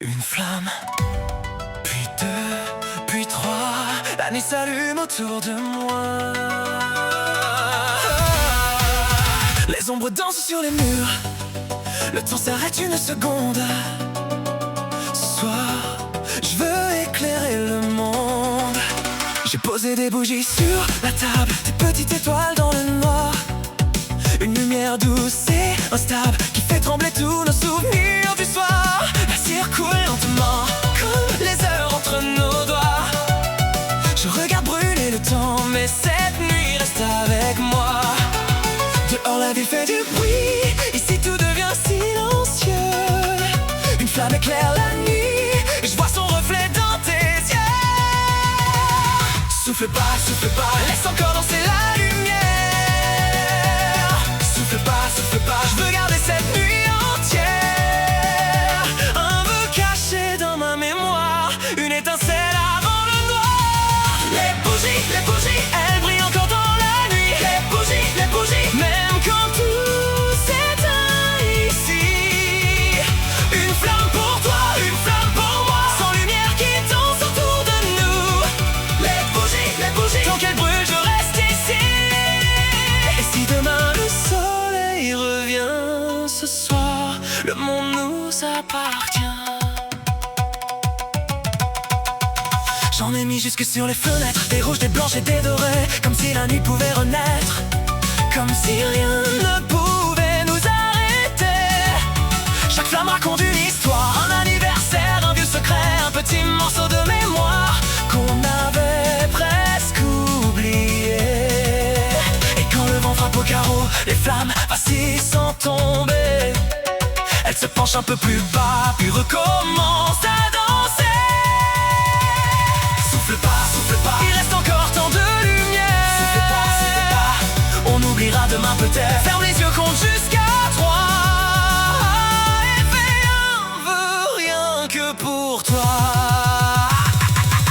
Une flamme, puis deux, puis trois. La nuit s'allume autour de moi. Les ombres dansent sur les murs. Le temps s'arrête une seconde. Ce soir, je veux éclairer le monde. J'ai posé des bougies sur la table, des petites étoiles dans le noir. Une lumière douce et instable qui fait trembler tous nos souvenirs du soir. La cire coule lentement, comme les heures entre nos doigts. Je regarde brûler le temps, mais cette nuit reste avec moi. Dehors la ville fait du bruit, ici tout devient silencieux. Une flamme éclaire la nuit, et je vois son reflet dans tes yeux. Souffle pas, laisse encore danser la lumière. Souffle pas, je veux garder cette nuit entière. Un vœu caché dans ma mémoire, une étincelle avant le noir. Les bougies, elles brillent encore dans la nuit. Les bougies, même quand tout s'éteint ici. Une flamme pour toi, une flamme pour moi, sans lumière qui danse autour de nous. Les bougies, tant qu'elles brûlent, je reste ici. Et si demain le soleil revient ce soir, le monde nous appartient. J'en ai mis jusque sur les fenêtres, des rouges, des blanches et des dorées, comme si la nuit pouvait renaître, comme si rien ne pouvait nous arrêter. Chaque flamme raconte une histoire, un anniversaire, un vieux secret, un petit morceau de mémoire qu'on avait presque oublié. Et quand le vent frappe au carreau, les flammes vacillent sans tomber. Elles se penchent un peu plus bas, puis recommencent à danser. Souffle pas, il reste encore tant de lumière. Souffle pas, on oubliera demain peut-être. Ferme les yeux, compte jusqu'à 3 et fais un vœu rien que pour toi.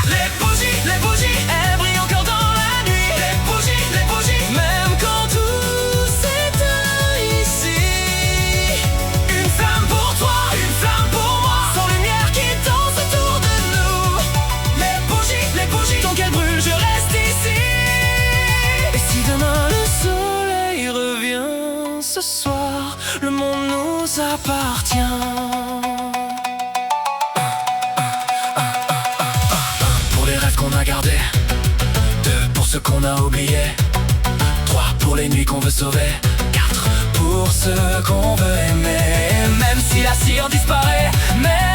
Les bougies, elles brillent encore dans la nuit. Les bougies, même quand tout s'éteint ici. Une flamme pour toi, une flamme pour moi, sans lumière qui danse autour de nous. Les bougies, tant qu'elles brûlent, je reste ici. Et si demain le soleil revient ce soir, le monde nous appartient. Pour les rêves qu'on a gardés, 2 pour ceux qu'on a oubliés, 3 pour les nuits qu'on veut sauver, 4 pour ceux qu'on veut aimer. Même si la cire disparaît, mais